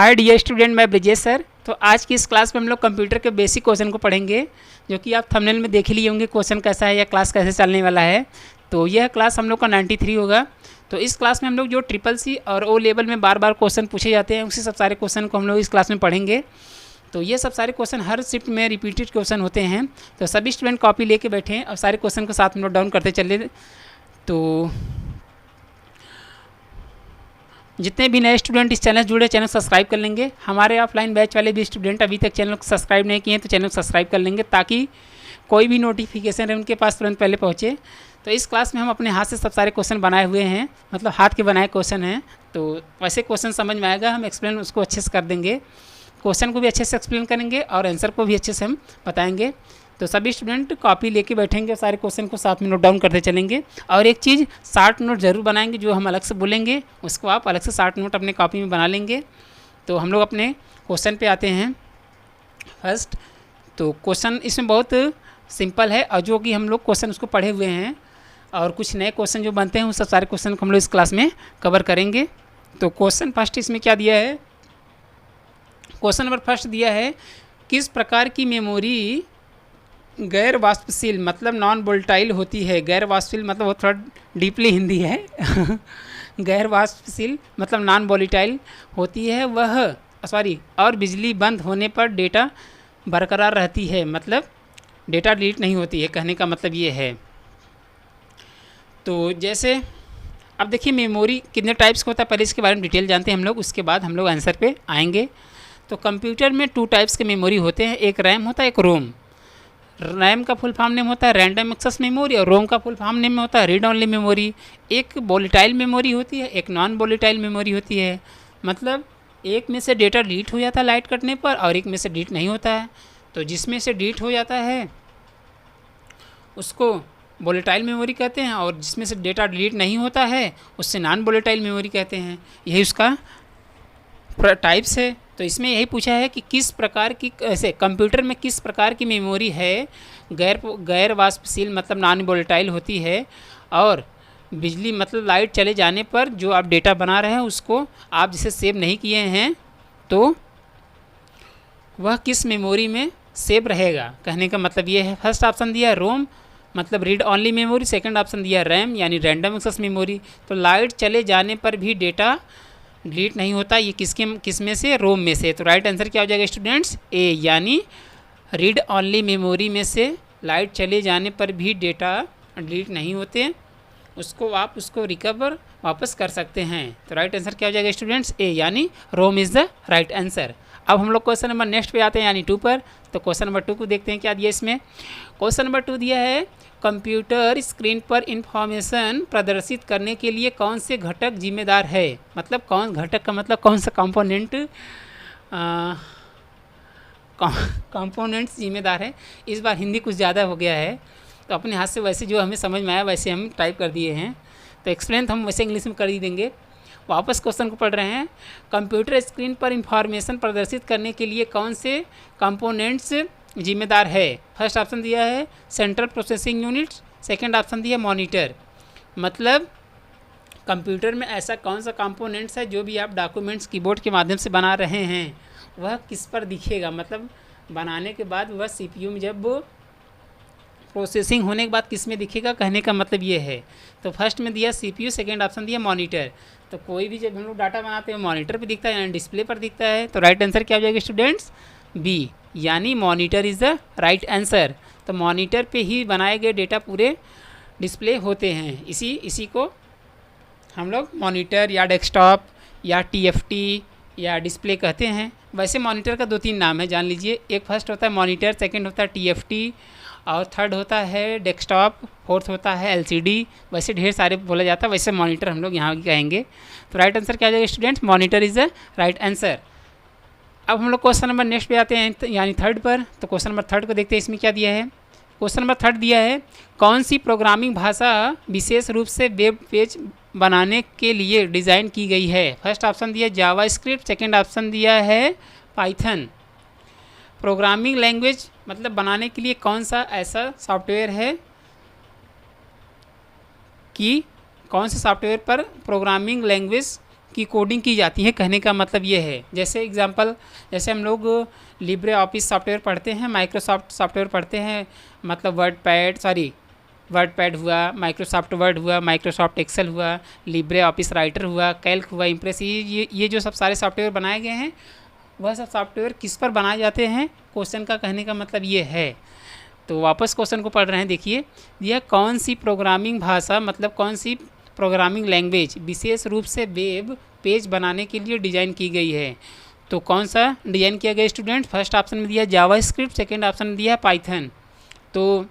Hi dear student, मैं Brijesh sir. तो आज की इस क्लास में हम लोग कंप्यूटर के बेसिक क्वेश्चन को पढ़ेंगे, जो कि आप थंबनेल में देख ही लिए होंगे क्वेश्चन कैसा है या क्लास कैसे चलने वाला है। तो यह क्लास हम लोग का 93 होगा। तो इस क्लास में हम लोग जो ट्रिपल सी और ओ लेवल में बार बार क्वेश्चन पूछे जाते हैं, उसी सब सारे क्वेश्चन को हम लोग इस क्लास में पढ़ेंगे। तो ये सब सारे क्वेश्चन हर शिफ्ट में रिपीटेड क्वेश्चन होते हैं। तो सभी स्टूडेंट कॉपी लेके बैठे हैं और सारे क्वेश्चन को साथ में नोट डाउन करते चले। तो जितने भी नए स्टूडेंट इस चैनल जुड़े, चैनल सब्सक्राइब कर लेंगे। हमारे ऑफलाइन बैच वाले भी स्टूडेंट अभी तक चैनल को सब्सक्राइब नहीं किए हैं, तो चैनल को सब्सक्राइब कर लेंगे, ताकि कोई भी नोटिफिकेशन है उनके पास तुरंत पहले पहुँचे। तो इस क्लास में हम अपने हाथ से सब सारे क्वेश्चन बनाए हुए हैं, मतलब हाथ के बनाए क्वेश्चन हैं। तो वैसे क्वेश्चन समझ में आएगा, हम एक्सप्लेन उसको अच्छे से कर देंगे, क्वेश्चन को भी अच्छे से एक्सप्लेन करेंगे और आंसर को भी अच्छे से हम बताएंगे। तो सभी स्टूडेंट कॉपी लेके बैठेंगे, सारे क्वेश्चन को साथ में नोट डाउन करते चलेंगे। और एक चीज़, शार्ट नोट जरूर बनाएंगे, जो हम अलग से बोलेंगे उसको आप अलग से शार्ट नोट अपने कॉपी में बना लेंगे। तो हम लोग अपने क्वेश्चन पे आते हैं फर्स्ट। तो क्वेश्चन इसमें बहुत सिंपल है, और जो कि हम लोग क्वेश्चन उसको पढ़े हुए हैं, और कुछ नए क्वेश्चन जो बनते हैं उस सब सारे क्वेश्चन को हम लोग इस क्लास में कवर करेंगे। तो क्वेश्चन फर्स्ट इसमें क्या दिया है, क्वेश्चन नंबर फर्स्ट दिया है, किस प्रकार की मेमोरी गैर वाष्पशील मतलब नॉन वोलेटाइल होती है। गैर वाष्पशील मतलब वो थोड़ा डीपली हिंदी है गैर वाष्पशील मतलब नॉन वोलेटाइल होती है और बिजली बंद होने पर डेटा बरकरार रहती है, मतलब डेटा डिलीट नहीं होती है, कहने का मतलब ये है। तो जैसे अब देखिए, मेमोरी कितने टाइप्स का होता है, पहले इसके बारे में डिटेल जानते हैं हम लोग, उसके बाद हम लोग आंसर पे आएंगे। तो कंप्यूटर में 2 टाइप्स के मेमोरी होते हैं, एक रैम होता है, एक रोम। रैम का फुल फॉर्म नेम होता है रैंडम एक्सेस मेमोरी, और रोम का फुल फॉर्म नेम होता है रीड ओनली मेमोरी। एक वोलेटाइल मेमोरी होती है, एक नॉन वोलेटाइल मेमोरी होती है, मतलब एक में से डेटा डिलीट हो जाता है लाइट कटने पर, और एक में से डिलीट नहीं होता है। तो जिसमें से डिलीट हो जाता है उसको वोलेटाइल मेमोरी कहते हैं, और जिसमें से डेटा डिलीट नहीं होता है उससे नॉन वोलेटाइल मेमोरी कहते हैं। यही उसका टाइप्स है। तो इसमें यही पूछा है कि किस प्रकार की, ऐसे कंप्यूटर में किस प्रकार की मेमोरी है गैर वाष्पशील मतलब नॉन वोलेटाइल होती है, और बिजली मतलब लाइट चले जाने पर जो आप डेटा बना रहे हैं उसको आप जिसे सेव नहीं किए हैं, तो वह किस मेमोरी में सेव रहेगा, कहने का मतलब ये है। फर्स्ट ऑप्शन दिया रोम मतलब read only memory, second option दिया रैम यानी रैंडम एक्सेस मेमोरी। तो लाइट चले जाने पर भी डेटा डिलीट नहीं होता, ये किस में से, रोम में से। तो राइट आंसर क्या हो जाएगा स्टूडेंट्स, ए, यानी रीड ओनली मेमोरी में से लाइट चले जाने पर भी डेटा डिलीट नहीं होते, उसको रिकवर वापस कर सकते हैं। तो राइट आंसर क्या हो जाएगा स्टूडेंट्स, ए, यानी रोम इज़ द राइट आंसर। अब हम लोग क्वेश्चन नंबर नेक्स्ट पे आते हैं, यानी 2 पर। तो क्वेश्चन नंबर 2 को देखते हैं क्या दिया इसमें। क्वेश्चन नंबर 2 दिया है, कंप्यूटर स्क्रीन पर इंफॉर्मेशन प्रदर्शित करने के लिए कौन से घटक जिम्मेदार है, मतलब कौन घटक का मतलब कौन सा कंपोनेंट्स जिम्मेदार है। इस बार हिंदी कुछ ज़्यादा हो गया है, तो अपने हाथ से वैसे जो हमें समझ में आया वैसे हम टाइप कर दिए हैं। तो एक्सप्लेन हम वैसे इंग्लिश में कर ही देंगे। वापस क्वेश्चन को पढ़ रहे हैं, कंप्यूटर स्क्रीन पर इंफॉर्मेशन प्रदर्शित करने के लिए कौन से कंपोनेंट्स जिम्मेदार है। फर्स्ट ऑप्शन दिया है central processing unit, second option दिया मॉनिटर। मतलब कंप्यूटर में ऐसा कौन सा कंपोनेंट्स है जो भी आप डॉक्यूमेंट्स कीबोर्ड के माध्यम से बना रहे हैं, वह किस पर दिखेगा, मतलब बनाने के बाद वह सीपीयू में जब प्रोसेसिंग होने के बाद किस में दिखेगा, कहने का मतलब ये है। तो फर्स्ट में दिया सीपीयू, सेकंड ऑप्शन दिया मॉनिटर। तो कोई भी जब हम लोग डाटा बनाते हैं मॉनिटर पे दिखता है, यानी डिस्प्ले पर दिखता है। तो राइट आंसर क्या हो जाएगा स्टूडेंट्स, बी, यानी monitor is the right answer. तो मॉनिटर पे ही बनाए गए डेटा पूरे डिस्प्ले होते हैं, इसी को हम लोग मॉनिटर या डेस्कटॉप या टीएफटी या डिस्प्ले कहते हैं। वैसे मॉनिटर का 2-3 नाम है, जान लीजिए। एक फर्स्ट होता है मॉनिटर, सेकंड होता है टीएफटी, और थर्ड होता है डेस्कटॉप, फोर्थ होता है एलसीडी। वैसे ढेर सारे बोला जाता है, वैसे मॉनिटर हम लोग यहाँ कहेंगे। तो राइट आंसर क्या हो जाएगा students, monitor is the right answer. अब हम लोग क्वेश्चन नंबर नेक्स्ट पे आते हैं, यानी 3rd पर। तो क्वेश्चन नंबर 3rd को देखते हैं, इसमें क्या दिया है। क्वेश्चन नंबर 3rd दिया है, कौन सी प्रोग्रामिंग भाषा विशेष रूप से वेब पेज बनाने के लिए डिज़ाइन की गई है। फर्स्ट ऑप्शन दिया जावा स्क्रिप्ट, सेकेंड ऑप्शन दिया है पाइथन। प्रोग्रामिंग लैंग्वेज मतलब बनाने के लिए कौन सा ऐसा सॉफ्टवेयर है कि कौन से सॉफ्टवेयर पर प्रोग्रामिंग लैंग्वेज की कोडिंग की जाती है, कहने का मतलब ये है। जैसे एग्जांपल, जैसे हम लोग लिब्रे ऑफिस सॉफ्टवेयर पढ़ते हैं, माइक्रोसॉफ्ट सॉफ्टवेयर पढ़ते हैं, मतलब वर्ड पैड हुआ, माइक्रोसॉफ्ट वर्ड हुआ, माइक्रोसॉफ्ट एक्सेल हुआ, लिब्रे ऑफिस राइटर हुआ, कैल्क हुआ, इम्प्रेस, ये जो सब सारे सॉफ्टवेयर बनाए गए हैं, वह सब सॉफ्टवेयर किस पर बनाए जाते हैं, क्वेश्चन का कहने का मतलब ये है। तो वापस क्वेश्चन को पढ़ रहे हैं, देखिए, यह कौन सी प्रोग्रामिंग भाषा, मतलब कौन सी प्रोग्रामिंग लैंग्वेज विशेष रूप से वेब पेज बनाने के लिए डिज़ाइन की गई है। तो कौन सा डिज़ाइन किया गया स्टूडेंट? फर्स्ट ऑप्शन में दिया जावास्क्रिप्ट, सेकंड ऑप्शन में दिया पाइथन। तो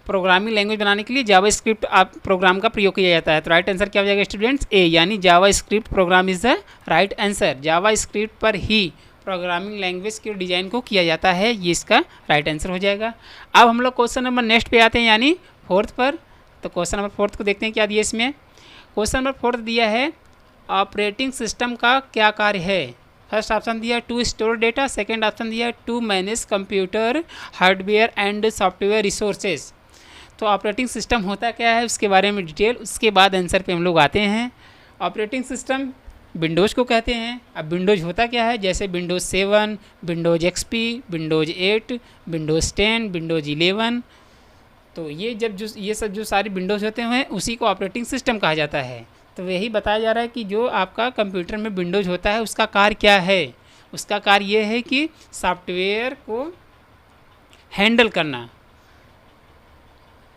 प्रोग्रामिंग लैंग्वेज बनाने के लिए जावास्क्रिप्ट आप प्रोग्राम का प्रयोग किया जाता है। तो राइट आंसर क्या हो जाएगा स्टूडेंट्स? ए, यानी JavaScript program is the right answer. JavaScript पर ही प्रोग्रामिंग लैंग्वेज के डिज़ाइन को किया जाता है, ये इसका राइट आंसर हो जाएगा। अब हम लोग क्वेश्चन नंबर नेक्स्ट पे आते हैं, यानी फोर्थ पर। तो क्वेश्चन नंबर फोर्थ को देखते हैं क्या दिया इसमें। क्वेश्चन नंबर फोर्थ दिया है, ऑपरेटिंग सिस्टम का क्या कार्य है? फर्स्ट ऑप्शन दिया to store data, second option दिया to manage computer hardware and software resources. तो ऑपरेटिंग सिस्टम होता क्या है उसके बारे में डिटेल, उसके बाद आंसर पे हम लोग आते हैं। ऑपरेटिंग सिस्टम विंडोज़ को कहते हैं। अब विंडोज़ होता क्या है? जैसे Windows 7, Windows XP, Windows 8, Windows 10, Windows 11। तो ये सब जो सारे विंडोज़ होते हैं उसी को ऑपरेटिंग सिस्टम कहा जाता है। तो यही बताया जा रहा है कि जो आपका कंप्यूटर में विंडोज़ होता है उसका कार्य क्या है। उसका कार्य ये है कि सॉफ्टवेयर को हैंडल करना,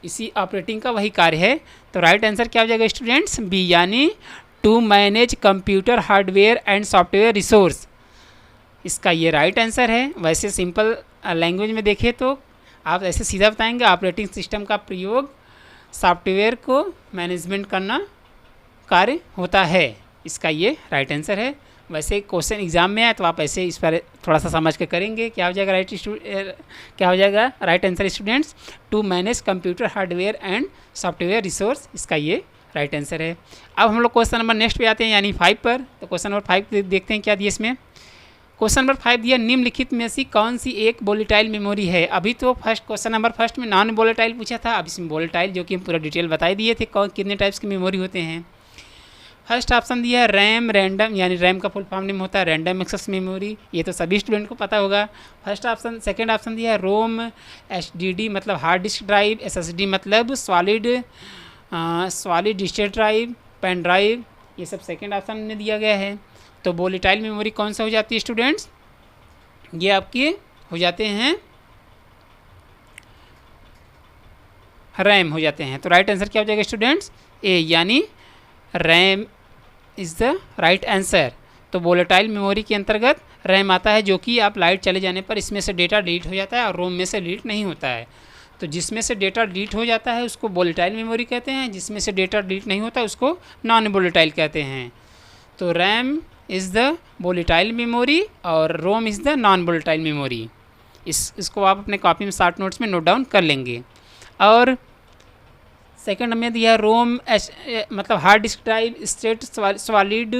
इसी ऑपरेटिंग का वही कार्य है। तो राइट आंसर क्या हो जाएगा स्टूडेंट्स? बी, यानी to manage computer hardware and software resource, इसका ये राइट आंसर है। वैसे सिंपल लैंग्वेज में देखें तो आप ऐसे सीधा बताएंगे, ऑपरेटिंग सिस्टम का प्रयोग सॉफ्टवेयर को मैनेजमेंट करना कार्य होता है, इसका ये राइट आंसर है। वैसे क्वेश्चन एग्जाम में आए तो आप ऐसे इस पर थोड़ा सा समझ के करेंगे। क्या हो जाएगा right answer students? To manage computer hardware and software resource, इसका ये राइट आंसर है। अब हम लोग क्वेश्चन नंबर नेक्स्ट पे आते हैं, यानी 5 पर। तो क्वेश्चन नंबर 5 देखते हैं क्या दिया इसमें। क्वेश्चन नंबर 5 दिया, निम्नलिखित में से कौन सी एक वोलेटाइल मेमोरी है? अभी तो क्वेश्चन नंबर फर्स्ट में नॉन वोलेटाइल पूछा था, अब इसमें वोलेटाइल, जो कि हम पूरा डिटेल बताई दिए थे कितने टाइप्स की मेमोरी होते हैं। फर्स्ट ऑप्शन दिया है रैम, रैंडम, यानी रैम का फुल फॉर्म नेम होता है रैंडम एक्सेस मेमोरी, ये तो सभी स्टूडेंट को पता होगा। First option. सेकंड ऑप्शन दिया है रोम, HDD मतलब हार्ड डिस्क ड्राइव, SSD मतलब solid state drive, pen drive, ये सब सेकंड ऑप्शन में दिया गया है। तो वोलेटाइल मेमोरी कौन सा हो जाती है स्टूडेंट्स? ये आपके हो जाते हैं रैम हो जाते हैं। तो राइट आंसर क्या हो जाएगा स्टूडेंट्स? ए, यानी RAM is the right answer. तो वोलेटाइल मेमोरी के अंतर्गत रैम आता है, जो कि आप लाइट चले जाने पर इसमें से डेटा डिलीट हो जाता है और रोम में से डिलीट नहीं होता है। तो जिसमें से डेटा डिलीट हो जाता है उसको वोलेटाइल मेमोरी कहते हैं, जिसमें से डेटा डिलीट नहीं होता उसको नॉन वोलेटाइल कहते हैं। तो RAM is the volatile memory और ROM is the non volatile memory. इसको आप अपने कॉपी में शॉर्ट नोट्स में नोट डाउन कर लेंगे। और सेकंड में दिया रोम मतलब hard disk drive, state solid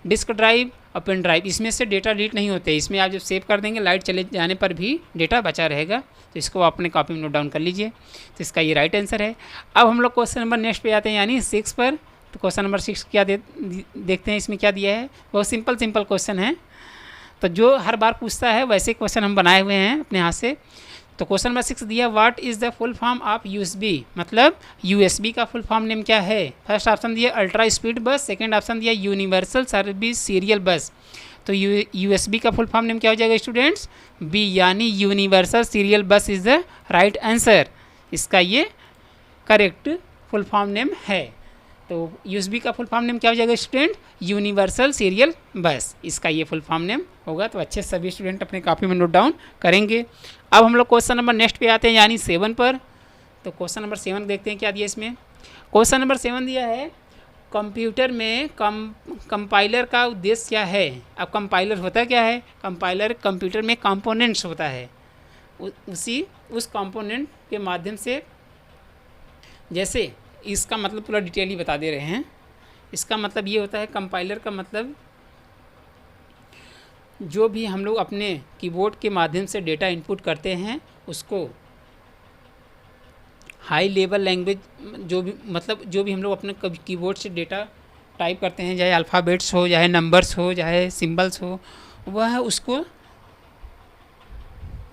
disk drive और पेन ड्राइव, इसमें से डेटा डिलीट नहीं होते। इसमें आप जब सेव कर देंगे लाइट चले जाने पर भी डेटा बचा रहेगा। तो इसको आप अपने कॉपी में नोट डाउन कर लीजिए। तो इसका ये राइट आंसर है। अब हम लोग क्वेश्चन नंबर नेक्स्ट पे आते हैं, यानी 6 पर। तो क्वेश्चन नंबर 6 क्या देखते हैं इसमें क्या दिया है। बहुत सिंपल क्वेश्चन है, तो जो हर बार पूछता है वैसे क्वेश्चन हम बनाए हुए हैं अपने हाथ से। तो क्वेश्चन नंबर 6 दिया, what is the full form of USB, मतलब USB का फुल फॉर्म नेम क्या है। फर्स्ट ऑप्शन दिया अल्ट्रा स्पीड बस, सेकंड ऑप्शन दिया यूनिवर्सल सर्विस सीरियल बस। तो USB का फुल फॉर्म नेम क्या हो जाएगा स्टूडेंट्स? बी, यानी यूनिवर्सल सीरियल बस इज़ द राइट आंसर। इसका ये करेक्ट फुल फॉर्म नेम है। तो USB का फुल फॉर्म नेम क्या हो जाएगा स्टूडेंट? यूनिवर्सल सीरियल बस, इसका ये फुल फॉर्म नेम होगा। तो अच्छे सभी स्टूडेंट अपने कॉपी में नोट डाउन करेंगे। अब हम लोग क्वेश्चन नंबर नेक्स्ट पे आते हैं, यानी 7 पर। तो क्वेश्चन नंबर 7 देखते हैं क्या दिया इसमें। क्वेश्चन नंबर 7 दिया है, कंप्यूटर में कंपाइलर का उद्देश्य क्या है। अब कंपाइलर होता क्या है? कंपाइलर कंप्यूटर में कंपोनेंट्स होता है, उस कंपोनेंट के माध्यम से, जैसे इसका मतलब पूरा डिटेल ही बता दे रहे हैं। इसका मतलब ये होता है, कंपाइलर का मतलब जो भी हम लोग अपने कीबोर्ड के माध्यम से डेटा इनपुट करते हैं उसको हाई लेवल लैंग्वेज, जो भी हम लोग अपने कीबोर्ड से डेटा टाइप करते हैं, चाहे अल्फ़ाबेट्स हो, चाहे नंबर्स हो, चाहे सिंबल्स हो, वह उसको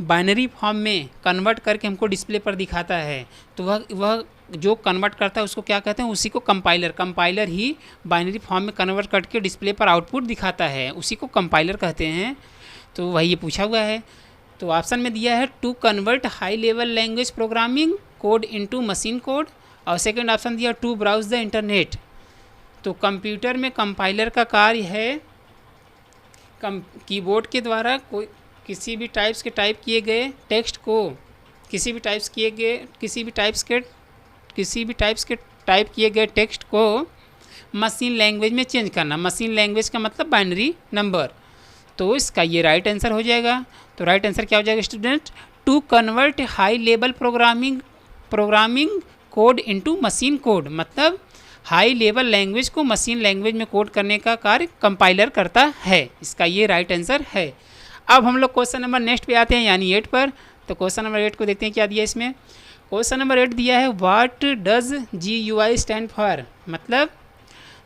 बाइनरी फॉर्म में कन्वर्ट करके हमको डिस्प्ले पर दिखाता है। तो वह जो कन्वर्ट करता है उसको क्या कहते हैं, उसी को कंपाइलर ही बाइनरी फॉर्म में कन्वर्ट करके डिस्प्ले पर आउटपुट दिखाता है, उसी को कंपाइलर कहते हैं। तो वही ये पूछा हुआ है। तो ऑप्शन में दिया है to convert high level language programming code into machine code, और सेकंड ऑप्शन दिया टू ब्राउज द इंटरनेट। तो कंप्यूटर में कंपाइलर का कार्य है कीबोर्ड के द्वारा कोई किसी भी टाइप्स के टाइप किए गए टेक्स्ट को, किसी भी टाइप्स के टाइप किए गए टेक्स्ट को मशीन लैंग्वेज में चेंज करना। मशीन लैंग्वेज का मतलब बाइनरी नंबर। तो इसका ये राइट आंसर हो जाएगा। तो राइट आंसर क्या हो जाएगा student, to convert high level programming code into machine code, मतलब हाई लेवल लैंग्वेज को मशीन लैंग्वेज में कोड करने का कार्य कंपाइलर करता है। इसका ये राइट आंसर है। अब हम लोग क्वेश्चन नंबर नेक्स्ट पे आते हैं, यानी 8 पर। तो क्वेश्चन नंबर 8 को देखते हैं क्या दिया इसमें। क्वेश्चन नंबर 8 दिया है what does GUI stand for, मतलब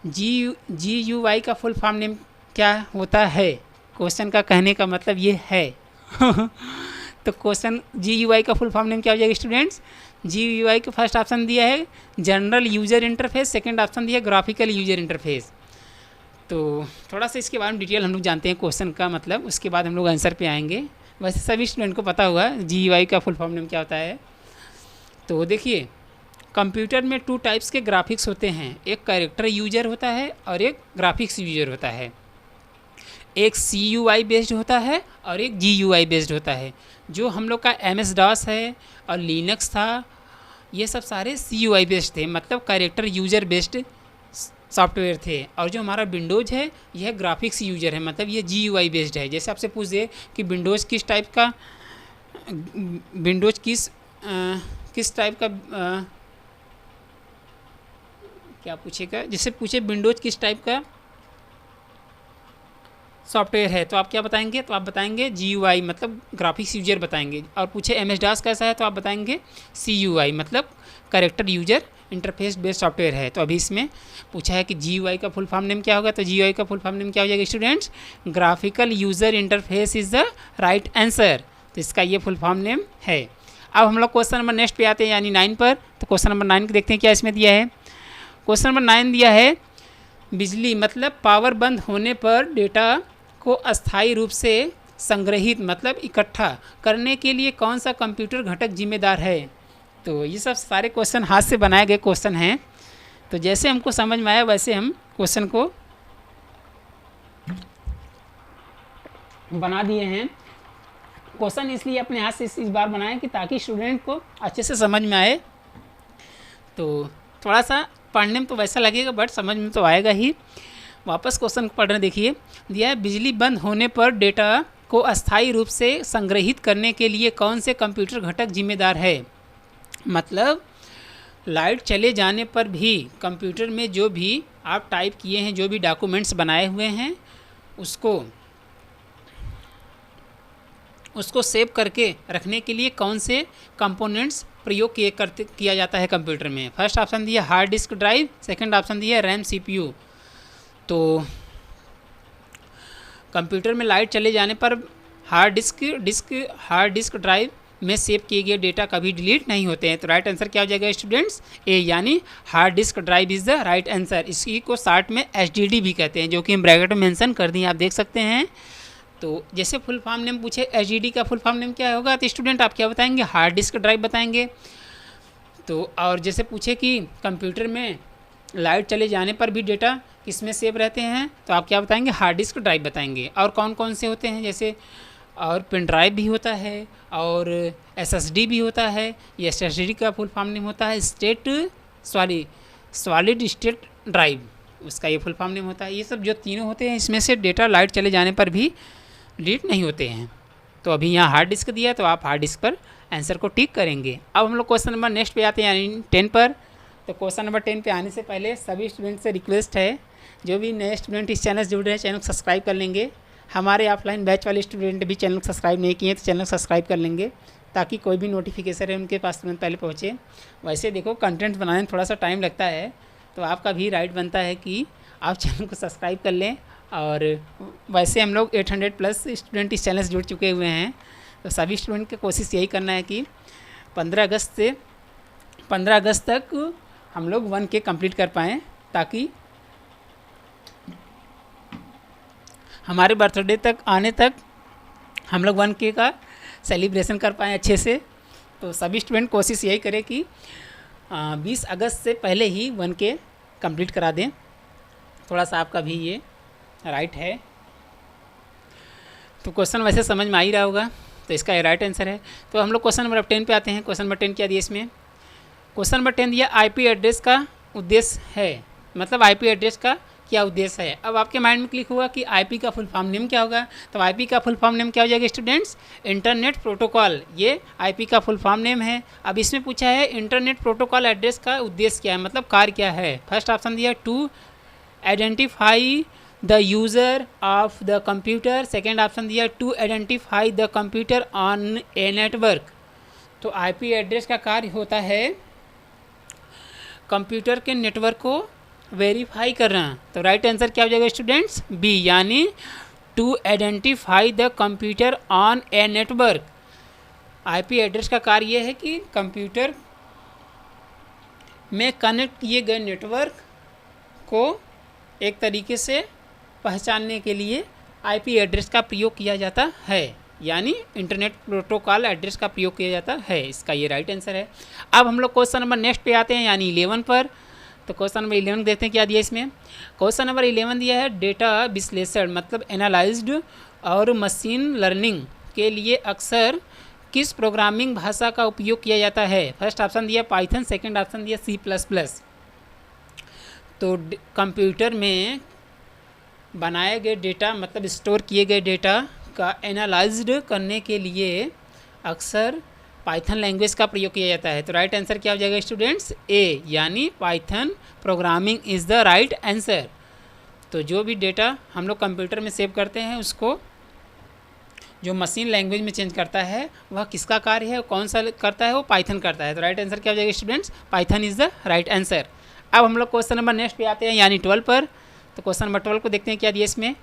GUI का फुल फॉर्म नेम क्या होता है। क्वेश्चन का कहने का मतलब ये है तो क्वेश्चन GUI का फुल फॉर्म नेम क्या हो जाएगा स्टूडेंट्स। GUI का फर्स्ट ऑप्शन दिया है general user interface, second option दिया है ग्राफिकल यूजर इंटरफेस। तो थोड़ा सा इसके बारे में डिटेल हम लोग जानते हैं क्वेश्चन का मतलब, उसके बाद हम लोग आंसर पे आएंगे। वैसे सभी स्टूडेंट को पता होगा GUI का फुल फॉर्म नेम क्या होता है। तो देखिए, कंप्यूटर में 2 टाइप्स के ग्राफिक्स होते हैं, एक कैरेक्टर यूजर होता है और एक ग्राफिक्स यूजर होता है। एक CUI बेस्ड होता है और एक GUI बेस्ड होता है। जो हम लोग का MS-DOS है और लिनक्स था, ये सब सारे CUI बेस्ड थे, मतलब कैरेक्टर यूजर बेस्ड सॉफ्टवेयर थे। और जो हमारा विंडोज़ है यह ग्राफिक्स यूजर है, मतलब ये GUI बेस्ड है। जैसे आपसे पूछ दे कि विंडोज़ किस टाइप का क्या पूछेगा, जैसे पूछे विंडोज़ किस टाइप का सॉफ्टवेयर है तो आप क्या बताएंगे, तो आप बताएंगे GUI मतलब ग्राफिक्स यूजर बताएंगे। और पूछे MS-DOS कैसा है तो आप बताएंगे CUI मतलब character user interface based software है। तो अभी इसमें पूछा है कि GUI का फुल फॉर्म नेम क्या होगा, तो GUI का फुल फॉर्म नेम क्या हो जाएगा students, graphical user interface is the right answer. तो इसका ये फुल फॉर्म नेम है। अब हम लोग क्वेश्चन नंबर नेक्स्ट पे आते हैं, यानी 9 पर। तो क्वेश्चन नंबर 9 को देखते हैं क्या इसमें दिया है। क्वेश्चन नंबर 9 दिया है बिजली मतलब पावर बंद होने पर डेटा को अस्थायी रूप से संग्रहित मतलब इकट्ठा करने के लिए कौन सा कंप्यूटर घटक जिम्मेदार है। तो ये सब सारे क्वेश्चन हाथ से बनाए गए क्वेश्चन हैं। तो जैसे हमको समझ में आया वैसे हम क्वेश्चन को बना दिए हैं। क्वेश्चन इसलिए अपने हाथ से इस बार बनाएं कि ताकि स्टूडेंट को अच्छे से समझ में आए। तो थोड़ा सा पढ़ने में तो वैसा लगेगा बट समझ में तो आएगा ही। वापस क्वेश्चन को पढ़ने देखिए, दिया है बिजली बंद होने पर डेटा को अस्थायी रूप से संग्रहित करने के लिए कौन से कंप्यूटर घटक जिम्मेदार है। मतलब लाइट चले जाने पर भी कंप्यूटर में जो भी आप टाइप किए हैं, जो भी डॉक्यूमेंट्स बनाए हुए हैं, उसको सेव करके रखने के लिए कौन से कंपोनेंट्स प्रयोग किया जाता है कंप्यूटर में। फर्स्ट ऑप्शन दिया hard disk drive, second option दिया रैम CPU। तो कंप्यूटर में लाइट चले जाने पर हार्ड डिस्क ड्राइव में सेव किए गए डेटा कभी डिलीट नहीं होते हैं। तो राइट आंसर क्या हो जाएगा स्टूडेंट्स, ए, यानी hard disk drive is the right answer. इसी को शॉर्ट में HDD भी कहते हैं, जो कि हम ब्रैकेट में मेंशन कर दिए, आप देख सकते हैं। तो जैसे फुल फॉर्म नेम पूछे HDD का फुल फॉर्म नेम क्या होगा, तो स्टूडेंट आप क्या बताएंगे, हार्ड डिस्क ड्राइव बताएंगे। तो और जैसे पूछे कि कंप्यूटर में लाइट चले जाने पर भी डेटा किसमें सेव रहते हैं, तो आप क्या बताएंगे, हार्ड डिस्क ड्राइव बताएंगे। और कौन कौन से होते हैं, जैसे और पेन ड्राइव भी होता है और SSD भी होता है। ये SSD का फुल फॉर्म नेम होता है सॉलिड स्टेट ड्राइव, उसका ये फुल फॉर्म नेम होता है। ये सब जो तीनों होते हैं इसमें से डेटा लाइट चले जाने पर भी डिलीट नहीं होते हैं। तो अभी यहाँ हार्ड डिस्क दिया है तो आप हार्ड डिस्क पर आंसर को टिक करेंगे। अब हम लोग क्वेश्चन नंबर नेक्स्ट पे आते हैं, यानी 10 पर। तो क्वेश्चन नंबर 10 पे आने से पहले सभी स्टूडेंट से रिक्वेस्ट है, जो भी नए स्टूडेंट इस चैनल से जुड़ रहे हैं चैनल को सब्सक्राइब कर लेंगे। हमारे ऑफलाइन बैच वाले स्टूडेंट भी चैनल को सब्सक्राइब नहीं किए तो चैनल को सब्सक्राइब कर लेंगे, ताकि कोई भी नोटिफिकेशन है उनके पास तुरंत पहले पहुँचे। वैसे देखो कंटेंट बनाने में थोड़ा सा टाइम लगता है, तो आपका भी राइट बनता है कि आप चैनल को सब्सक्राइब कर लें। और वैसे हम लोग 800 प्लस स्टूडेंट इस चैनल से जुड़ चुके हुए हैं, तो सभी स्टूडेंट की कोशिश यही करना है कि 15 अगस्त तक हम लोग 1K कंप्लीट कर पाएँ, ताकि हमारे बर्थडे तक आने तक हम लोग 1K का सेलिब्रेशन कर पाएँ अच्छे से। तो सभी स्टूडेंट कोशिश यही करें कि 20 अगस्त से पहले ही 1K कंप्लीट करा दें। थोड़ा सा आपका भी ये राइट है। तो क्वेश्चन वैसे समझ में आ ही रहा होगा, तो इसका ये राइट आंसर है। तो हम लोग क्वेश्चन नंबर 10 पे आते हैं। क्वेश्चन नंबर 10 क्या दिया इसमें? क्वेश्चन नंबर 10 दिया IP एड्रेस का उद्देश्य है, मतलब IP एड्रेस का क्या उद्देश्य है। अब आपके माइंड में क्लिक होगा कि IP का फुल फॉर्म नेम क्या होगा। तो IP का फुल फॉर्म नेम क्या हो जाएगा स्टूडेंट्स? Internet protocol. ये IP का फुल फॉर्म नेम है। अब इसमें पूछा है इंटरनेट प्रोटोकॉल एड्रेस का उद्देश्य क्या है, मतलब कार्य क्या है। फर्स्ट ऑप्शन दिया to identify the user of the computer. Second option दिया to identify the computer on a network. तो IP एड्रेस का कार्य होता है कंप्यूटर के नेटवर्क को वेरीफाई करना। तो राइट आंसर क्या हो जाएगा स्टूडेंट्स? बी, यानी to identify the computer on a network. IP address का कार्य यह है कि कंप्यूटर में कनेक्ट किए गए नेटवर्क को एक तरीके से पहचानने के लिए IP एड्रेस का प्रयोग किया जाता है, यानी इंटरनेट प्रोटोकॉल एड्रेस का प्रयोग किया जाता है। इसका ये राइट आंसर है। अब हम लोग क्वेश्चन नंबर नेक्स्ट पे आते हैं, यानी 11 पर। तो क्वेश्चन नंबर 11 देखते हैं क्या दिया इसमें। क्वेश्चन नंबर 11 दिया है डेटा विश्लेषण, मतलब एनालाइज्ड और मशीन लर्निंग के लिए अक्सर किस प्रोग्रामिंग भाषा का उपयोग किया जाता है। फर्स्ट ऑप्शन दिया पाइथन, सेकंड ऑप्शन दिया C++। तो कंप्यूटर में बनाए गए डेटा, मतलब स्टोर किए गए डेटा का एनालाइज्ड करने के लिए अक्सर पाइथन लैंग्वेज का प्रयोग किया जाता है। तो राइट आंसर क्या हो जाएगा स्टूडेंट्स? ए, यानी Python programming is the right answer. तो जो भी डेटा हम लोग कंप्यूटर में सेव करते हैं उसको जो मशीन लैंग्वेज में चेंज करता है वह किसका कार्य है, कौन सा करता है, वो पाइथन करता है। तो राइट आंसर क्या हो जाएगा students? Python is the right answer. अब हम लोग क्वेश्चन नंबर नेक्स्ट पे आते हैं, यानी 12 पर। तो क्वेश्चन नंबर 12 को देखते हैं क्या दिया इसमें।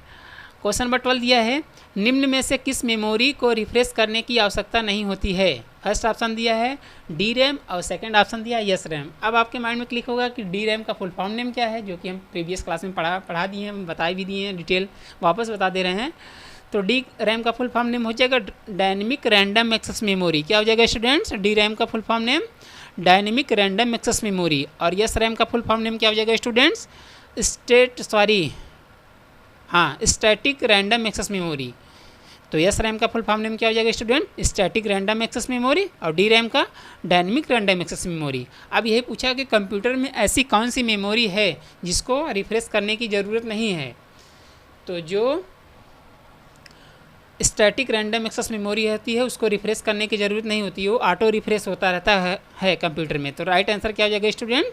क्वेश्चन नंबर 12 दिया है निम्न में से किस मेमोरी को रिफ्रेश करने की आवश्यकता नहीं होती है। फर्स्ट ऑप्शन दिया है DRAM और सेकंड ऑप्शन दिया है SRAM। अब आपके माइंड में क्लिक होगा कि DRAM का फुल फॉर्म नेम क्या है, जो कि हम प्रीवियस क्लास में पढ़ा दिए हैं, बताए भी दिए हैं, डिटेल वापस बता दे रहे हैं। तो DRAM का फुल फॉर्म नेम हो जाएगा डायनेमिक रैंडम एक्सेस मेमोरी। क्या हो जाएगा स्टूडेंट्स? DRAM का full form name dynamic random access memory. और SRAM का फुल फॉर्म नेम क्या हो जाएगा students? Static random access memory. तो SRAM का फुल फॉर्म नेम क्या हो जाएगा student? Static random access memory. और DRAM का डायनेमिक रैंडम एक्सेस मेमोरी। अब यही पूछा कि कंप्यूटर में ऐसी कौन सी मेमोरी है जिसको रिफ्रेश करने की ज़रूरत नहीं है। तो जो स्टैटिक रैंडम एक्सेस मेमोरी होती है उसको रिफ्रेश करने की ज़रूरत नहीं होती, वो ऑटो रिफ्रेश होता रहता है कंप्यूटर में। तो राइट आंसर क्या हो जाएगा student?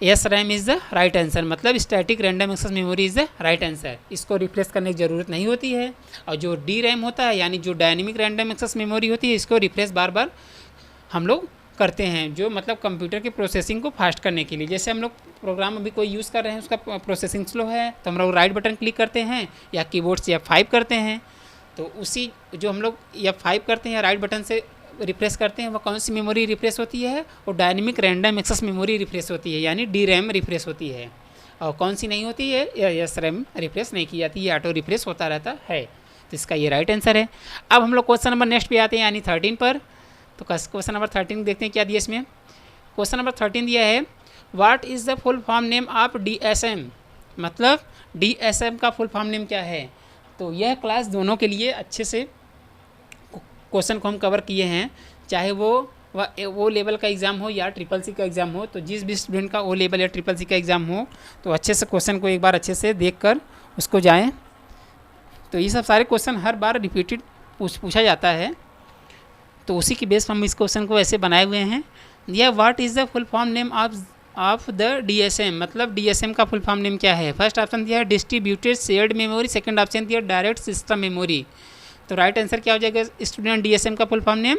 SRAM is the right answer, मतलब static random access memory is the right answer. इसको रिप्लेस करने की ज़रूरत नहीं होती है। और जो DRAM होता है, यानी जो डायनेमिक रैंडम एक्सेस मेमोरी होती है, इसको रिप्लेस बार बार हम लोग करते हैं, जो मतलब कंप्यूटर की प्रोसेसिंग को फास्ट करने के लिए। जैसे हम लोग प्रोग्राम अभी कोई यूज़ कर रहे हैं, उसका प्रोसेसिंग स्लो है, तो हम लोग राइट बटन क्लिक करते हैं या कीबोर्ड से F5 करते हैं। तो उसी जो हम लोग F5 करते हैं या राइट बटन से रिफ्रेश करते हैं, वह कौन सी मेमोरी रिफ्रेश होती है? वो dynamic random access memory refresh होती है, यानी DRAM रिफ्रेश होती है। और कौन सी नहीं होती है? SRAM रिफ्रेश नहीं की जाती है, ऑटो रिफ्रेश होता रहता है। तो इसका ये राइट आंसर है। अब हम लोग क्वेश्चन नंबर नेक्स्ट पे आते हैं, यानी 13 पर। तो क्वेश्चन नंबर 13 देखते हैं क्या दिया इसमें। क्वेश्चन नंबर 13 दिया है what is the full form name of DSM, मतलब DSM का फुल फॉर्म नेम क्या है। तो यह क्लास दोनों के लिए अच्छे से क्वेश्चन को हम कवर किए हैं, चाहे वो लेवल का एग्ज़ाम हो या CCC का एग्ज़ाम हो। तो जिस भी स्टूडेंट का O लेवल या CCC का एग्ज़ाम हो, तो अच्छे से क्वेश्चन को एक बार अच्छे से देखकर उसको जाएं। तो ये सब सारे क्वेश्चन हर बार रिपीटेड पूछा जाता है, तो उसी की बेस पर हम इस क्वेश्चन को ऐसे बनाए हुए हैं। यह what is the full form name of the DSM, मतलब DSM का फुल फॉर्म नेम क्या है। फर्स्ट ऑप्शन दिया है distributed shared memory, second option दिया डायरेक्ट सिस्टम मेमोरी। तो राइट आंसर क्या हो जाएगा स्टूडेंट? DSM का full form name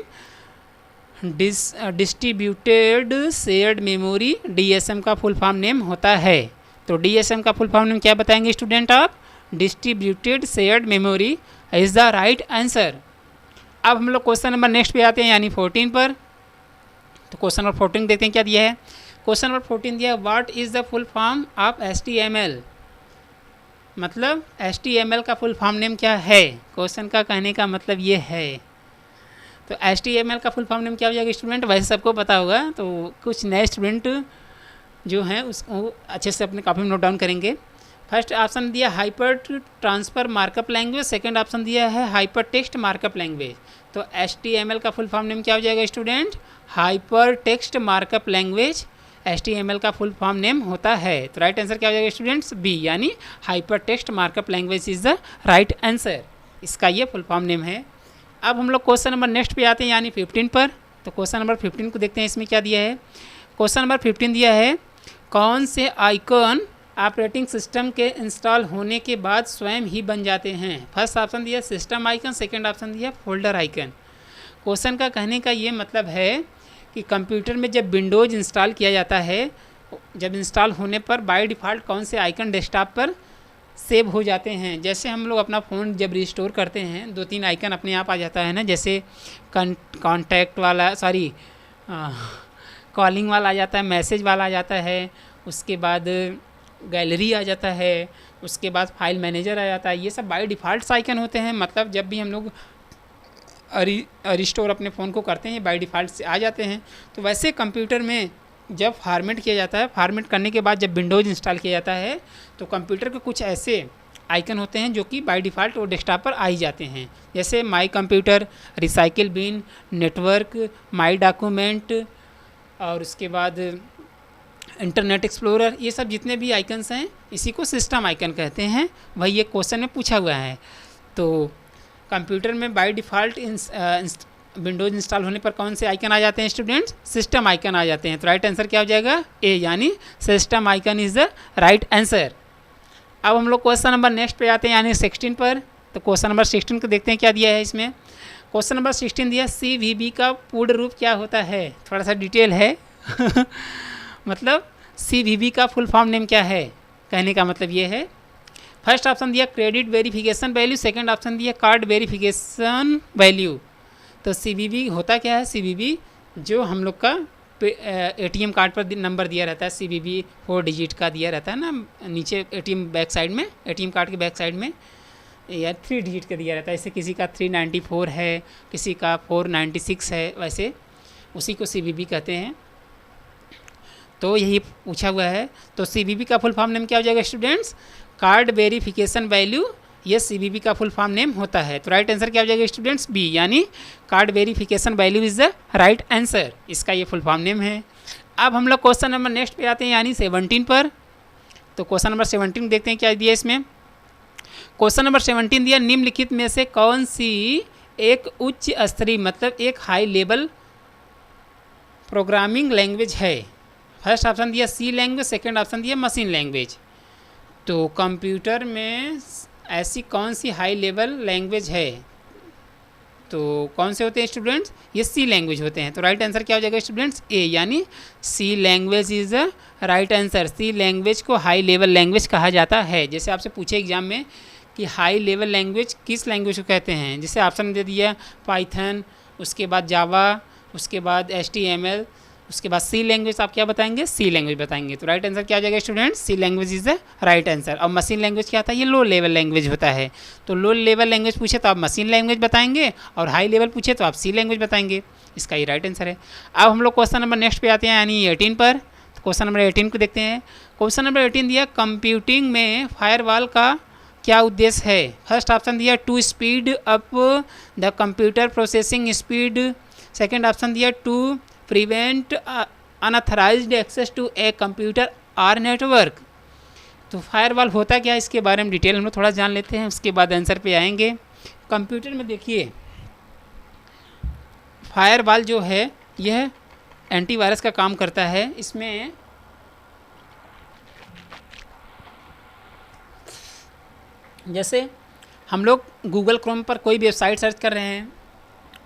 distributed shared memory DSM का फुल फॉर्म नेम होता है। तो DSM का फुल फॉर्म नेम क्या बताएंगे स्टूडेंट आप? Distributed shared memory is the right answer. अब हम लोग क्वेश्चन नंबर नेक्स्ट पे आते हैं, यानी 14 पर। तो क्वेश्चन नंबर 14 देखते हैं क्या दिया है। क्वेश्चन नंबर 14 दिया है, what is the full form of HTML। मतलब HTML का फुल फॉर्म नेम क्या है? क्वेश्चन का कहने का मतलब ये है। तो HTML का फुल फॉर्म नेम क्या हो जाएगा स्टूडेंट? वैसे सबको पता होगा, तो कुछ नए स्टूडेंट जो हैं उसको अच्छे से अपने कॉपी में नोट डाउन करेंगे। फर्स्ट ऑप्शन दिया hyper transfer markup language, second option दिया है हाइपर टेक्स्ट मार्कअप लैंग्वेज। तो HTML का फुल फॉर्म नेम क्या हो जाएगा student? Hyper text markup language HTML का फुल फॉर्म नेम होता है। तो राइट आंसर क्या हो जाएगा स्टूडेंट्स? बी, यानी hyper text markup language is the right answer. इसका ये फुल फॉर्म नेम है। अब हम लोग क्वेश्चन नंबर नेक्स्ट पे आते हैं, यानी 15 पर। तो क्वेश्चन नंबर 15 को देखते हैं, इसमें क्या दिया है। क्वेश्चन नंबर 15 दिया है, कौन से आइकॉन ऑपरेटिंग सिस्टम के इंस्टॉल होने के बाद स्वयं ही बन जाते हैं? फर्स्ट ऑप्शन दिया सिस्टम आइकन, सेकंड ऑप्शन दिया फोल्डर आइकन। क्वेश्चन का कहने का ये मतलब है कि कंप्यूटर में जब विंडोज़ इंस्टॉल किया जाता है, जब इंस्टॉल होने पर बाय डिफ़ॉल्ट कौन से आइकन डेस्कटॉप पर सेव हो जाते हैं। जैसे हम लोग अपना फ़ोन जब रिस्टोर करते हैं, 2-3 आइकन अपने आप आ जाता है ना, जैसे कॉन्टैक्ट वाला, सॉरी कॉलिंग वाला आ जाता है, मैसेज वाला आ जाता है, उसके बाद गैलरी आ जाता है, उसके बाद फाइल मैनेजर आ जाता है। ये सब बाय डिफ़ॉल्ट आइकन होते हैं। मतलब जब भी हम लोग रिस्टोर अपने फ़ोन को करते हैं, बाय डिफ़ॉल्ट से आ जाते हैं। तो वैसे कंप्यूटर में जब फॉर्मेट किया जाता है, फॉर्मेट करने के बाद जब विंडोज़ इंस्टॉल किया जाता है, तो कंप्यूटर के कुछ ऐसे आइकन होते हैं जो कि बाय डिफ़ॉल्ट वो डेस्कटॉप पर आ ही जाते हैं। जैसे my computer, recycle bin, network, my document, और उसके बाद इंटरनेट एक्सप्लोरर। ये सब जितने भी आइकन्स हैं, इसी को सिस्टम आइकन कहते हैं। वही ये क्वेश्चन में पूछा हुआ है। तो कंप्यूटर में बाय डिफ़ॉल्ट विंडोज़ इंस्टॉल होने पर कौन से आइकन आ जाते हैं स्टूडेंट्स? सिस्टम आइकन आ जाते हैं। तो राइट आंसर क्या हो जाएगा? ए, यानी system icon is the right answer. अब हम लोग क्वेश्चन नंबर नेक्स्ट पे आते हैं, यानी 16 पर। तो क्वेश्चन नंबर 16 को देखते हैं क्या दिया है इसमें। क्वेश्चन नंबर 16 दिया, CVB का पूर्ण रूप क्या होता है? थोड़ा सा डिटेल है मतलब CVB का फुल फॉर्म नेम क्या है? कहने का मतलब ये है, फर्स्ट ऑप्शन दिया credit verification value, second option दिया कार्ड वेरिफिकेशन वैल्यू। तो CVB होता क्या है? CVB जो हम लोग का ATM कार्ड पर नंबर दिया रहता है, CVB 4 डिजिट का दिया रहता है ना नीचे ATM बैक साइड में, ATM कार्ड के बैक साइड में, या 3 डिजिट का दिया रहता है। जैसे किसी का 394 है, किसी का 496 है, वैसे उसी को CVB कहते हैं। तो यही पूछा हुआ है। तो CVB का फुल फॉर्म नेम क्या हो जाएगा स्टूडेंट्स? कार्ड वेरिफिकेशन वैल्यू, ये CVB का फुल फॉर्म नेम होता है। तो राइट आंसर क्या हो जाएगा स्टूडेंट्स? बी, यानी card verification value is the right answer. इसका ये फुल फॉर्म नेम है। अब हम लोग क्वेश्चन नंबर नेक्स्ट पे आते हैं, यानी 17 पर। तो क्वेश्चन नंबर 17 देखते हैं क्या दिया इसमें। क्वेश्चन नंबर 17 दिया, निम्नलिखित में से कौन सी एक उच्च स्तरीय, मतलब एक हाई लेवल प्रोग्रामिंग लैंग्वेज है? फर्स्ट ऑप्शन दिया C लैंग्वेज, सेकंड ऑप्शन दिया मशीन लैंग्वेज। तो कंप्यूटर में ऐसी कौन सी हाई लेवल लैंग्वेज है? तो कौन से होते हैं स्टूडेंट्स? ये C लैंग्वेज होते हैं। तो राइट आंसर क्या हो जाएगा स्टूडेंट्स? ए, यानी C language is the right answer. C language को हाई लेवल लैंग्वेज कहा जाता है। जैसे आपसे पूछे एग्जाम में कि हाई लेवल लैंग्वेज किस लैंग्वेज को कहते हैं, जैसे ऑप्शन दे दिया पाइथन, उसके बाद जावा, उसके बाद HTML, उसके बाद C लैंग्वेज, आप क्या बताएंगे? C लैंग्वेज बताएंगे। तो राइट आंसर क्या हो जाएगा students? C language is the right answer. और मशीन लैंग्वेज क्या होता है? ये लो लेवल लैंग्वेज होता है। तो लो लेवल लैंग्वेज पूछे तो आप मशीन लैंग्वेज बताएंगे, और हाई लेवल पूछे तो आप C लैंग्वेज बताएंगे। इसका ये राइट आंसर है। अब हम लोग क्वेश्चन नंबर नेक्स्ट पे आते हैं, यानी 18 पर। तो क्वेश्चन नंबर 18 को देखते हैं। क्वेश्चन नंबर 18 दिया, कंप्यूटिंग में फायरवॉल का क्या उद्देश्य है? फर्स्ट ऑप्शन दिया to speed up the computer processing speed, second option दिया to prevent unauthorised access to a computer or network. तो फायरवॉल होता क्या है, इसके बारे में डिटेल हम लोग थोड़ा जान लेते हैं, उसके बाद आंसर पे आएंगे। कंप्यूटर में देखिए फायरवॉल जो है यह एंटीवायरस का काम करता है। इसमें जैसे हम लोग गूगल क्रोम पर कोई वेबसाइट सर्च कर रहे हैं,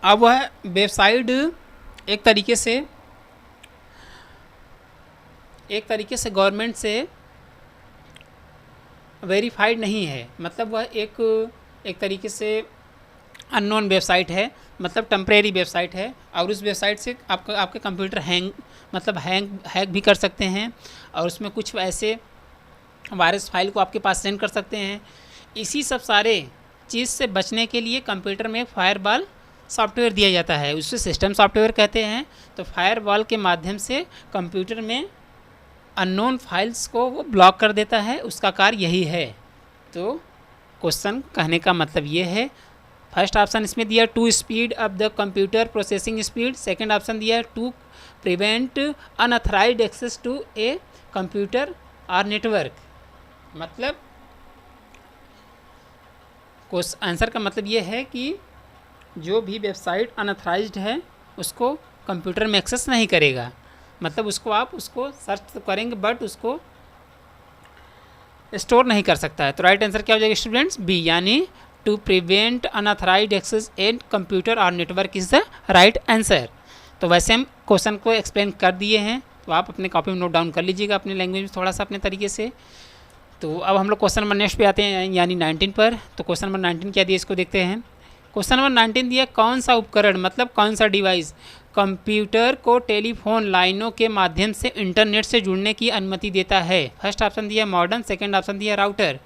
अब वह वेबसाइट एक तरीके से गवर्नमेंट से वेरीफाइड नहीं है, मतलब वह एक तरीके से अननोन वेबसाइट है, मतलब टेम्परेरी वेबसाइट है, और उस वेबसाइट से आपके कंप्यूटर हैक भी कर सकते हैं, और उसमें कुछ ऐसे वायरस फाइल को आपके पास सेंड कर सकते हैं। इसी सब सारे चीज़ से बचने के लिए कंप्यूटर में फायरवॉल सॉफ्टवेयर दिया जाता है, उससे सिस्टम सॉफ्टवेयर कहते हैं। तो फायरवॉल के माध्यम से कंप्यूटर में अननोन फाइल्स को वो ब्लॉक कर देता है, उसका कार्य यही है। तो क्वेश्चन कहने का मतलब ये है, फर्स्ट ऑप्शन इसमें दिया to speed up the computer processing speed, second option दिया to prevent unauthorised access to a computer और नेटवर्क। मतलब आंसर का मतलब ये है कि जो भी वेबसाइट अनऑथराइज्ड है उसको कंप्यूटर में एक्सेस नहीं करेगा, मतलब उसको सर्च तो करेंगे बट उसको स्टोर नहीं कर सकता है। तो राइट आंसर क्या हो जाएगा स्टूडेंट्स? बी, यानी to prevent unauthorised access in computer और network is the right answer. तो वैसे हम क्वेश्चन को एक्सप्लेन कर दिए हैं, तो आप अपने कॉपी में नोट डाउन कर लीजिएगा अपनी लैंग्वेज में थोड़ा सा अपने तरीके से। तो अब हम लोग क्वेश्चन नंबर नेक्स्ट पे आते हैं, यानी 19 पर। तो क्वेश्चन नंबर 19 क्या दिया इसको देखते हैं। क्वेश्चन नंबर 19 दिया कौन सा उपकरण, मतलब कौन सा डिवाइस कंप्यूटर को टेलीफोन लाइनों के माध्यम से इंटरनेट से जुड़ने की अनुमति देता है। फर्स्ट ऑप्शन दिया मॉडेम, सेकंड ऑप्शन दिया राउटर।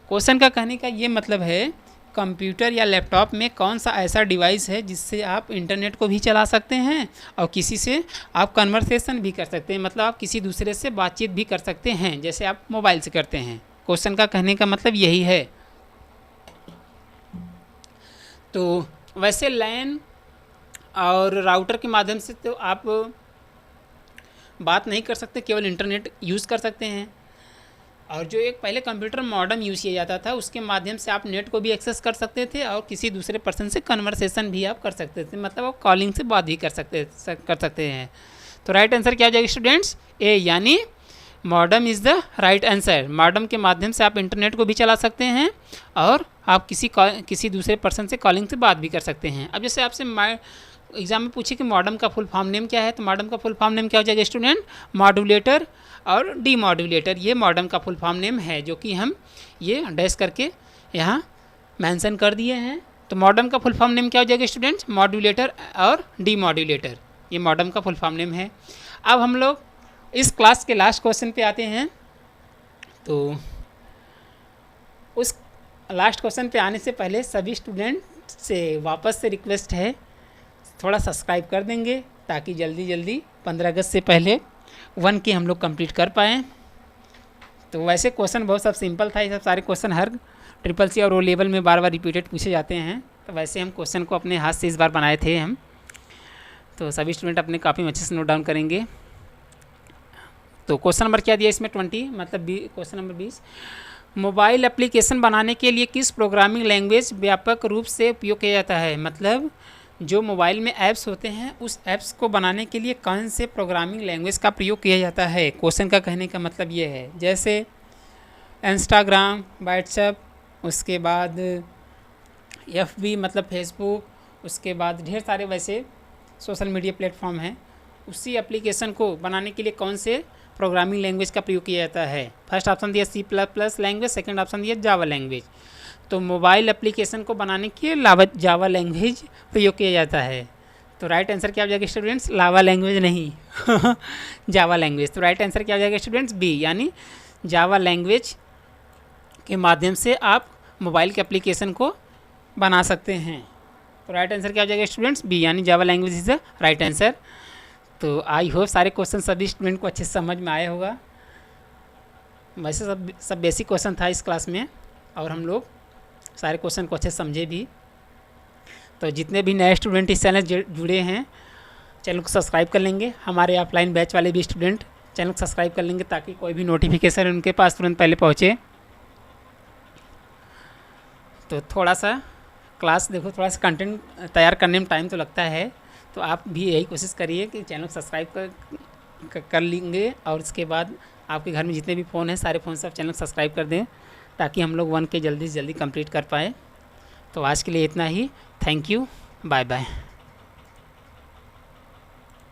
क्वेश्चन का कहने का ये मतलब है कंप्यूटर या लैपटॉप में कौन सा ऐसा डिवाइस है जिससे आप इंटरनेट को भी चला सकते हैं और किसी से आप कन्वर्सेशन भी कर सकते हैं, मतलब आप किसी दूसरे से बातचीत भी कर सकते हैं जैसे आप मोबाइल से करते हैं। क्वेश्चन का कहने का मतलब यही है। तो वैसे लैन और राउटर के माध्यम से तो आप बात नहीं कर सकते, केवल इंटरनेट यूज़ कर सकते हैं। और जो एक पहले कंप्यूटर मॉडेम यूज़ किया जाता था उसके माध्यम से आप नेट को भी एक्सेस कर सकते थे और किसी दूसरे पर्सन से कन्वर्सेशन भी आप कर सकते थे, मतलब आप कॉलिंग से बात भी कर सकते हैं। तो राइट आंसर क्या हो जाएगा स्टूडेंट्स? ए, यानी modem is the right answer. Modem के माध्यम से आप इंटरनेट को भी चला सकते हैं और आप किसी दूसरे पर्सन से कॉलिंग से बात भी कर सकते हैं। अब जैसे आपसे एग्जाम में पूछे कि मॉडेम का फुल फॉर्म नेम क्या है, तो मॉडेम का फुल फॉर्म नेम क्या हो जाएगा स्टूडेंट? मॉड्यूलेटर और डीमॉड्यूलेटर, ये मॉडेम का फुल फॉर्म नेम है, जो कि हम ये डैश करके यहाँ मेंशन कर दिए हैं। तो मॉडेम का फुल फॉर्म नेम क्या हो जाएगा स्टूडेंट्स? मॉड्यूलेटर और डीमॉड्यूलेटर, ये मॉडेम का फुल फॉर्म नेम है। अब हम लोग इस क्लास के लास्ट क्वेश्चन पे आते हैं। तो उस लास्ट क्वेश्चन पे आने से पहले सभी स्टूडेंट से वापस से रिक्वेस्ट है, थोड़ा सब्सक्राइब कर देंगे ताकि जल्दी 15 अगस्त से पहले 1 की हम लोग कंप्लीट कर पाएँ। तो वैसे क्वेश्चन बहुत सब सिंपल था, ये सब सारे क्वेश्चन हर CCC और O लेवल में बार रिपीटेड पूछे जाते हैं। तो वैसे हम क्वेश्चन को अपने हाथ से इस बार बनाए थे हम, तो सभी स्टूडेंट अपने कॉपी में अच्छे से नोट डाउन करेंगे। तो क्वेश्चन नंबर क्या दिया इसमें 20, मतलब क्वेश्चन नंबर 20, मोबाइल एप्लीकेशन बनाने के लिए किस प्रोग्रामिंग लैंग्वेज व्यापक रूप से उपयोग किया जाता है। मतलब जो मोबाइल में ऐप्स होते हैं उस ऐप्स को बनाने के लिए कौन से प्रोग्रामिंग लैंग्वेज का प्रयोग किया जाता है। क्वेश्चन का कहने का मतलब ये है, जैसे इंस्टाग्राम, व्हाट्सएप, उसके बाद FB मतलब फेसबुक, उसके बाद ढेर सारे वैसे सोशल मीडिया प्लेटफॉर्म हैं, उसी एप्लीकेशन को बनाने के लिए कौन से प्रोग्रामिंग लैंग्वेज का प्रयोग किया जाता है। फर्स्ट ऑप्शन दिया C++ लैंग्वेज, सेकंड ऑप्शन दिया जावा लैंग्वेज। तो मोबाइल एप्लीकेशन को बनाने के लिए जावा लैंग्वेज प्रयोग किया जाता है। तो राइट आंसर क्या हो जाएगा स्टूडेंट्स? लावा लैंग्वेज नहीं जावा लैंग्वेज। तो राइट आंसर क्या हो जाएगा स्टूडेंट्स? बी, यानी जावा लैंग्वेज के माध्यम से आप मोबाइल के एप्लीकेशन को बना सकते हैं। तो राइट आंसर क्या हो जाएगा स्टूडेंट्स? बी, यानी Java language is the right answer. तो आई होप सारे क्वेश्चन सभी स्टूडेंट को अच्छे से समझ में आया होगा। वैसे सब बेसिक क्वेश्चन था इस क्लास में और हम लोग सारे क्वेश्चन को अच्छे समझे भी। तो जितने भी नए स्टूडेंट इस चैनल जुड़े हैं चैनल को सब्सक्राइब कर लेंगे। हमारे ऑफलाइन बैच वाले भी स्टूडेंट चैनल को सब्सक्राइब कर लेंगे ताकि कोई भी नोटिफिकेशन उनके पास तुरंत पहले पहुँचे। तो थोड़ा सा क्लास देखो, थोड़ा सा कंटेंट तैयार करने में टाइम तो लगता है, तो आप भी यही कोशिश करिए कि चैनल को सब्सक्राइब कर लेंगे और उसके बाद आपके घर में जितने भी फ़ोन हैं सारे फ़ोन से आप चैनल को सब्सक्राइब कर दें ताकि हम लोग 1 के जल्दी से जल्दी कंप्लीट कर पाएँ। तो आज के लिए इतना ही। Thank you, bye bye.